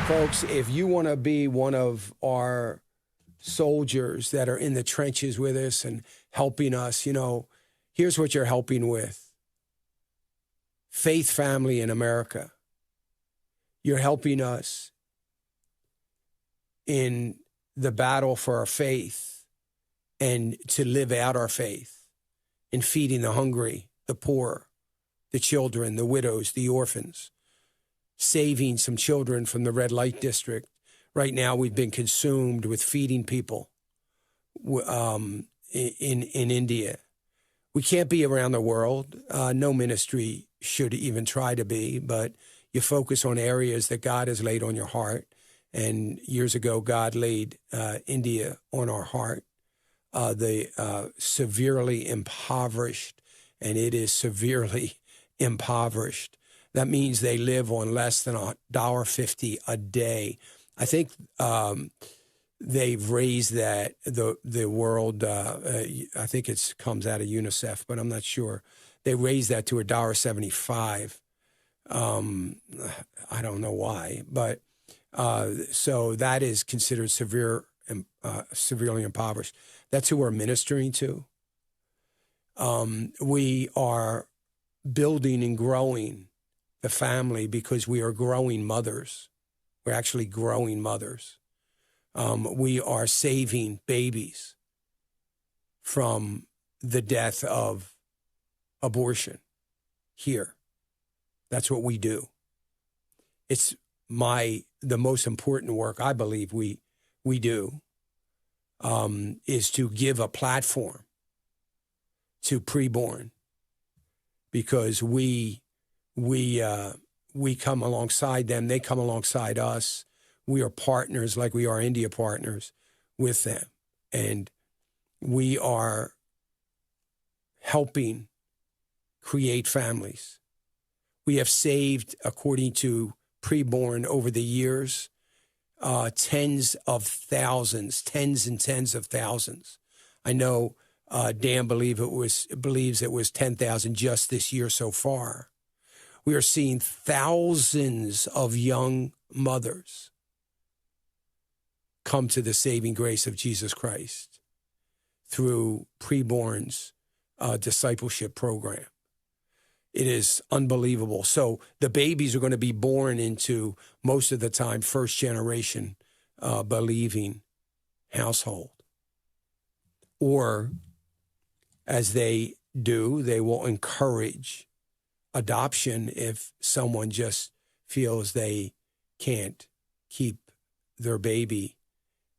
Folks, if you want to be one of our soldiers that are in the trenches with us and helping us, here's what you're helping with. Faith Family in America. You're helping us in the battle for our faith and to live out our faith in feeding the hungry, the poor, the children, the widows, the orphans, saving some children from the red light district. Right now, we've been consumed with feeding people in India. We can't be around the world. No ministry should even try to be, but you focus on areas that God has laid on your heart. And years ago, God laid India on our heart. The severely impoverished, and it is severely impoverished. That means they live on less than $1.50 a day. I think they've raised that, the world, I think it comes out of UNICEF, but I'm not sure. They raised that to $1.75. I don't know why, but so that is considered severely impoverished. That's who we're ministering to. We are building and growing the family because we are growing mothers. We're actually growing mothers. We are saving babies from the death of abortion here. That's what we do. It's the most important work I believe we do is to give a platform to Preborn, because we come alongside them. They come alongside us. We are partners like we are India partners with them. And we are helping create families. We have saved, according to Preborn, over the years, tens and tens of thousands. I know Dan believes it was 10,000 just this year so far. We are seeing thousands of young mothers come to the saving grace of Jesus Christ through Preborn's discipleship program. It is unbelievable. So the babies are going to be born into, most of the time, first generation believing household. Or as they do, they will encourage adoption if someone just feels they can't keep their baby,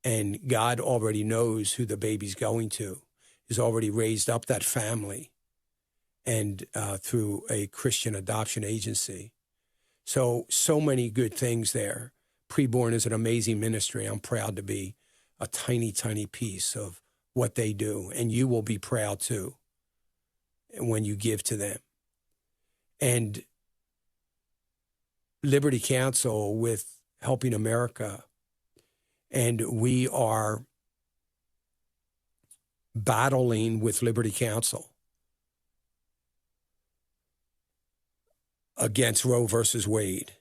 and God already knows who the baby's going to. He's already raised up that family, and through a Christian adoption agency. So many good things there. Preborn is an amazing ministry. I'm proud to be a tiny, tiny piece of what they do, and you will be proud too when you give to them. And Liberty Counsel with Helping America, and we are battling with Liberty Counsel against Roe versus Wade.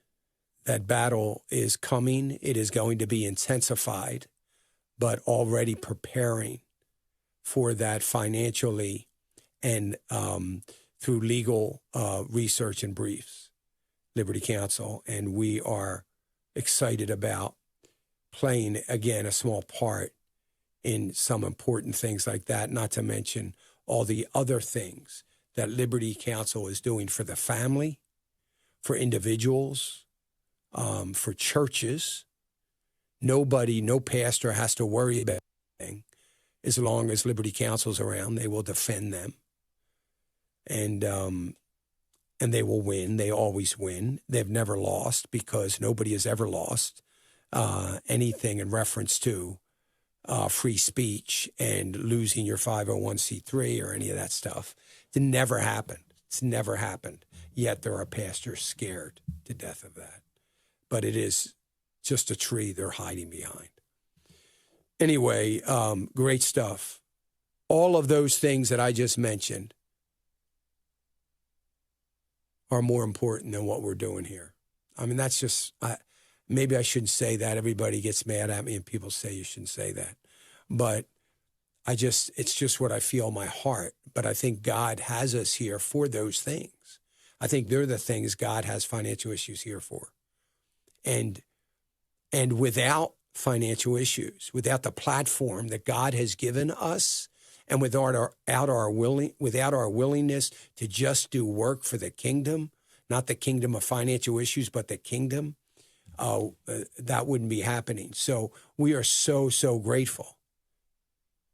That battle is coming. It is going to be intensified, but already preparing for that financially and through legal research and briefs, Liberty Counsel. And we are excited about playing, again, a small part in some important things like that, not to mention all the other things that Liberty Counsel is doing for the family, for individuals, for churches. No pastor has to worry about anything. As long as Liberty Counsel's around, they will defend them. And they will win. They always win. They've never lost, because nobody has ever lost anything in reference to free speech and losing your 501c3 or any of that stuff. It never happened. It's never happened. Yet there are pastors scared to death of that. But it is just a tree they're hiding behind. Anyway, great stuff. All of those things that I just mentioned are more important than what we're doing here. I mean, that's just, maybe I shouldn't say that. Everybody gets mad at me and people say you shouldn't say that. But it's just what I feel in my heart. But I think God has us here for those things. I think they're the things God has financial issues here for. And without financial issues, without the platform that God has given us, and without our willingness to just do work for the kingdom, not the kingdom of financial issues, but the kingdom, that wouldn't be happening. So we are so, so grateful.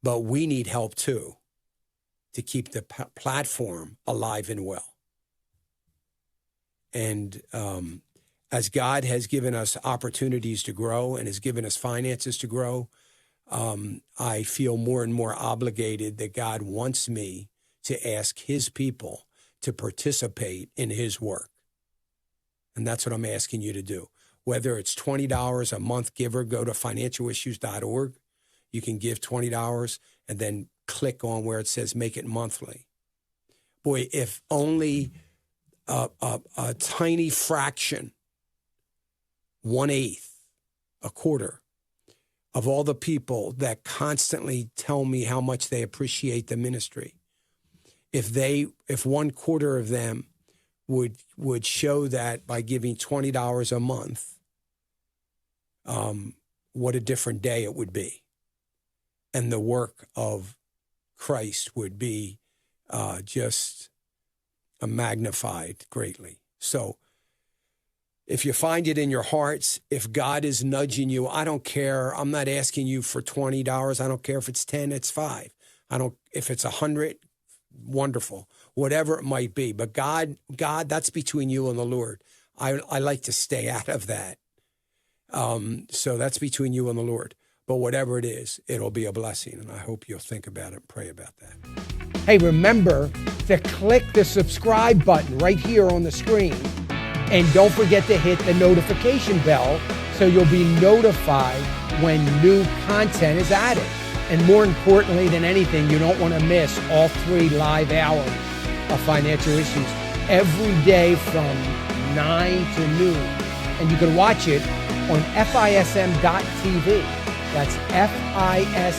But we need help too to keep the platform alive and well. And as God has given us opportunities to grow and has given us finances to grow, I feel more and more obligated that God wants me to ask his people to participate in his work. And that's what I'm asking you to do. Whether it's $20 a month giver, go to financialissues.org. You can give $20 and then click on where it says make it monthly. Boy, if only a tiny fraction, 1/8, a quarter, of all the people that constantly tell me how much they appreciate the ministry, if 1/4 of them would show that by giving $20 a month, what a different day it would be. And the work of Christ would be just magnified greatly. So if you find it in your hearts, if God is nudging you, I don't care. I'm not asking you for $20. I don't care if it's 10, it's 5. If it's 100, wonderful, whatever it might be. But God, that's between you and the Lord. I like to stay out of that. So that's between you and the Lord. But whatever it is, it'll be a blessing. And I hope you'll think about it and pray about that. Hey, remember to click the subscribe button right here on the screen. And don't forget to hit the notification bell so you'll be notified when new content is added. And more importantly than anything, you don't want to miss all 3 live hours of Financial Issues every day from 9 to noon. And you can watch it on FISM.tv. That's FISM.tv.